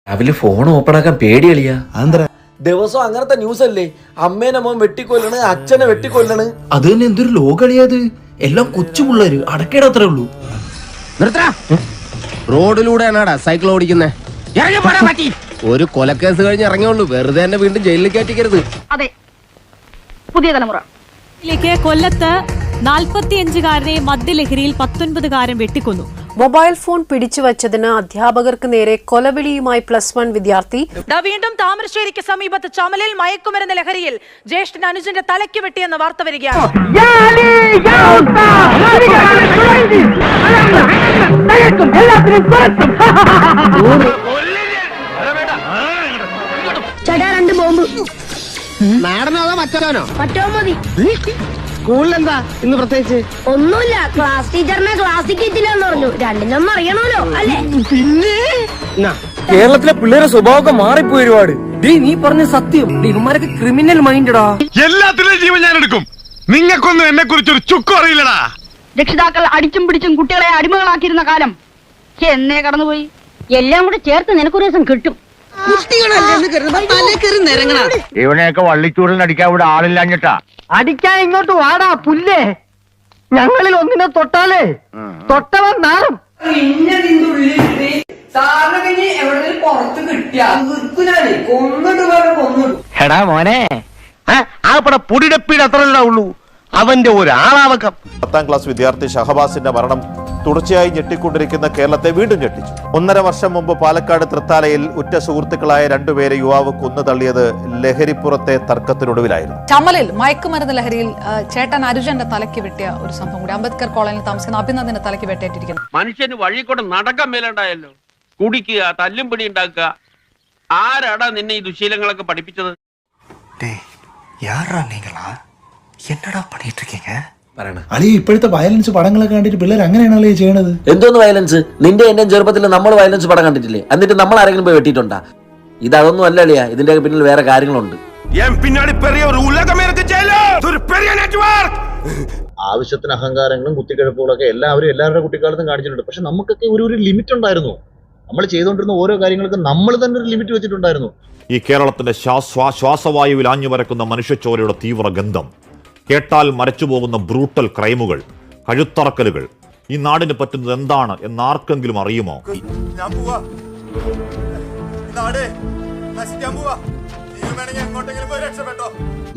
രാവിലെ phone open ആക്കാൻ പേടിയളിയാ. ദിവസം അങ്ങനത്തെ ന്യൂസ് അല്ലേ? അമ്മേനെ മോൻ വെട്ടിക്കൊല്ലണ്, അച്ഛനെ വെട്ടിക്കൊല്ലണ്. അത് തന്നെ എന്തൊരു ലോകളിയത്. എല്ലാം കൊച്ചു പിള്ളേര് അടക്കേട അത്രേ ഉള്ളൂ. റോഡിലൂടെയാണാടാ സൈക്കിൾ ഓടിക്കുന്നേ. ഒരു കൊലക്കേസ് കഴിഞ്ഞ് ഇറങ്ങിയുള്ളൂ, വെറുതെ തന്നെ വീണ്ടും ജയിലിൽ കയറ്റിക്കരുത്. അതെ, പുതിയ തലമുറ. കൊല്ലത്ത് 45-കാരനെ മദ്യലഹരിയിൽ 19-കാരൻ വെട്ടിക്കൊന്നു. മൊബൈൽ ഫോൺ പിടിച്ചുവച്ചതിന് അധ്യാപകർക്ക് നേരെ കൊലവിളിയുമായി +1 വിദ്യാർത്ഥി. വീണ്ടും താമരശ്ശേരിക്ക് സമീപത്ത് ചമലിൽ മയക്കുമരുന്ന് ലഹരിയിൽ ജ്യേഷ്ഠൻ അനുജന്റെ തലയ്ക്ക് വെട്ടിയെന്ന വാർത്ത വരികയാണ്. നാടനോ അതോ മറ്റോ? പറ്റോ മതി. സ്കൂളിലെന്താ ഇന്ന് പ്രത്യേകിച്ച്? ഒന്നുമില്ല, ക്ലാസ് ടീച്ചറിനെ ക്ലാസ്സിൽ കയറ്റില്ലെന്ന് പറഞ്ഞു. രണ്ടിനൊന്നും അറിയണമല്ലോ അല്ലേ? പിന്നെ കേരളത്തിലെ പിള്ളേരെ സ്വഭാവമൊക്കെ മാറിപ്പോയി ഒരുപാട്. നീ പറഞ്ഞ സത്യം, ഇവന്മാരൊക്കെ ക്രിമിനൽ മൈൻഡടാ. എല്ലാത്തിലും ജീവൻ ഞാൻ എടുക്കും. നിങ്ങൾക്കൊന്നും എന്നെ കുറിച്ചൊരു ചുക്കും അറിയില്ലടാ. രക്ഷിതാക്കൾ അടിച്ചും പിടിച്ചും കുട്ടികളെ അടിമകളാക്കിയിരുന്ന കാലം എന്നേ കടന്നുപോയി. എല്ലാം കൂടെ ചേർത്ത് നിനക്കൊരു ദിവസം കിട്ടും. ഇവനെയൊക്കെ വള്ളിച്ചൂടിൽ അടിക്കാൻ ഇവിടെ ആളില്ലാഞ്ഞിട്ടാ. അടിക്കാൻ ഇങ്ങോട്ട് വാടാ പുല്ലേ. ഞങ്ങളിൽ ഒന്നിനെ തൊട്ടാലേ തൊട്ടവൻ നാറും. എടാ മോനെ, ആപ്പടെ പൊടിടപ്പീട് അത്രയല്ല ഉള്ളൂ, അവന്റെ ഒരാളാവക്കം. 10ാം ക്ലാസ് വിദ്യാർത്ഥി ഷഹബാസിന്റെ മരണം തുടർച്ചയായി ഞെട്ടിക്കൊണ്ടിരിക്കുന്ന കേരളത്തെ വീണ്ടും ഞെട്ടിച്ചു. 1.5 വർഷം മുമ്പ് പാലക്കാട് തൃത്താലയിൽ ഉറ്റ സുഹൃത്തുക്കളായ 2 പേരെ യുവാവ് കൊന്നു തള്ളിയത് ലഹരിപ്പുറത്തെ തർക്കത്തിനൊടുവിലായിരുന്നു. ചമലിൽ മയക്കുമരുന്ന് ലഹരിയിൽ ചേട്ടൻ അനുജന്റെ തലയ്ക്ക് വെട്ടിയ ഒരു സംഭവം കൂടി. അംബേദ്കർ കോളനിയിൽ താമസിക്കുന്ന അഭിനന്ദന്റെ തലയ്ക്ക് വെട്ടേറ്റിരിക്കുന്നു. മനുഷ്യന് വഴി കൂടെ നടക്കാൻ മേലുണ്ടായല്ലോ. കുടിക്കുക, തല്ലും പിടി ഉണ്ടാക്കുക. ആരാടാ നിന്നെ ഈ ദുശീലങ്ങളൊക്കെ പഠിപ്പിച്ചത്? അളി, ഇപ്പോഴത്തെ വയലൻസ് പടങ്ങളൊക്കെ കണ്ടിട്ട് പിള്ളേർ അങ്ങനെയാണല്ലേ ചെയ്യണത്? എന്തോന്ന് വയലൻസ്? നിന്റെ എന്റെ ചെറുപ്പത്തിൽ നമ്മൾ വയലൻസ് പടം കണ്ടിട്ടില്ലേ? എന്നിട്ട് നമ്മൾ ആരെങ്കിലും പോയി വെട്ടിയിട്ടുണ്ടാ? ഇതൊന്നും അല്ല അളിയാ, ഇതിന്റെ പിന്നിൽ വേറെ കാര്യങ്ങളുണ്ട്. ആവശ്യത്തിന് അഹങ്കാരങ്ങളും കുത്തിക്കിഴപ്പുകളൊക്കെ എല്ലാവരുടെ കുട്ടിക്കാലത്തും കാണിച്ചിട്ടുണ്ട്. പക്ഷെ നമുക്കൊക്കെ ഒരു ലിമിറ്റ് ഉണ്ടായിരുന്നു. നമ്മൾ ചെയ്തുകൊണ്ടിരുന്ന ഓരോ കാര്യങ്ങൾക്കും നമ്മൾ തന്നെ ഒരു ലിമിറ്റ് വെച്ചിട്ടുണ്ടായിരുന്നു. ഈ കേരളത്തിന്റെ ശ്വാസവായുവിൽ ആഞ്ഞുവരക്കുന്ന മനുഷ്യച്ചോരയുടെ തീവ്ര ഗന്ധം, കേട്ടാൽ മരച്ചുപോകുന്ന ബ്രൂട്ടൽ ക്രൈമുകൾ, കഴുത്തറക്കലുകൾ, ഈ നാടിന് പറ്റുന്നത് എന്താണ് എന്നാർക്കെങ്കിലും അറിയുമോ?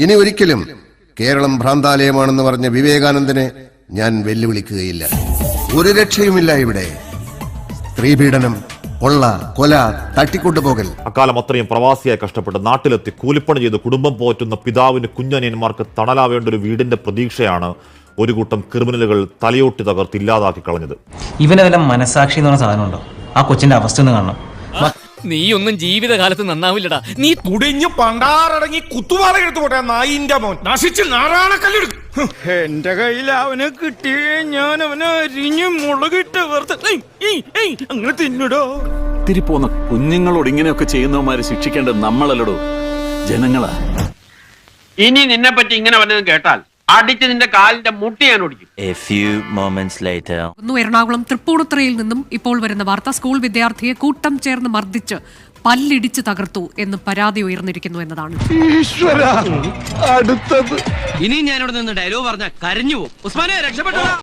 ഇനി ഒരിക്കലും കേരളം ഭ്രാന്താലയമാണെന്ന് പറഞ്ഞ വിവേകാനന്ദനെ ഞാൻ വെല്ലുവിളിക്കുകയില്ല. ഒരു രക്ഷയുമില്ല ഇവിടെ. സ്ത്രീപീഡനം, കൊള്ള, കൊല, തട്ടിക്കൊണ്ടുപോകൽ. അക്കാലം അത്രയും പ്രവാസിയായി കഷ്ടപ്പെട്ട് നാട്ടിലെത്തി കൂലിപ്പണി ചെയ്ത് കുടുംബം പോറ്റുന്ന പിതാവിന് കുഞ്ഞനിയന്മാർക്ക് തണലാവേണ്ട ഒരു വീടിന്റെ പ്രതീക്ഷയാണ് ഒരു കൂട്ടം ക്രിമിനലുകൾ തലയോട്ടി തകർത്ത് ഇല്ലാതാക്കി കളഞ്ഞത്. ഇവനെ വല്ല മനസാക്ഷി എന്ന് പറഞ്ഞ സാധനം ഉണ്ടോ? ആ കൊച്ചിന്റെ അവസ്ഥ ഒന്ന് കാണണം. നീ ഒന്നും ജീവിതകാലത്ത് നന്നാവില്ലടാ. നീ തുടിഞ്ഞു പണ്ടാറടങ്ങി കുത്തുവാള എടുത്തു പോട്ടെ നായിന്റെ മോൻ. നശിച്ച് നാറാണക്കല്ലെടുക്കും. എന്റെ കയ്യിൽ അവനെ കിട്ടിയേ ഞാൻ അവനെ അരിഞ്ഞ് മുളകിട്ട് അങ്ങനെ തിന്നിടോ. തിരിപ്പോന്ന കുഞ്ഞുങ്ങളോട് ഇങ്ങനെയൊക്കെ ചെയ്യുന്നവന്മാരെ ശിക്ഷിക്കേണ്ടത് നമ്മളല്ലടോ, ജനങ്ങളാ. ഇനി നിന്നെ പറ്റി ഇങ്ങനെ വല്ലതും കേട്ടാൽ അടിച്ച് നിന്റെ കാലിന്റെ മുട്ടി ഞാൻ ഓടിക്കും. എറണാകുളം തൃപ്പൂണിത്തുറയിൽ നിന്നും ഇപ്പോൾ വരുന്ന വാർത്ത, സ്കൂൾ വിദ്യാർത്ഥിയെ കൂട്ടം ചേർന്ന് മർദ്ദിച്ച് പല്ലിടിച്ച് തകർത്തു എന്ന് പരാതി ഉയർന്നിരിക്കുന്നു എന്നതാണ്. അടുത്തത് ഇനി ഞാനിവിടെ നിന്ന് ഡയലോഗ് പറഞ്ഞാൽ കരഞ്ഞു പോകും. ഉസ്മാനെ രക്ഷപ്പെട്ടോ.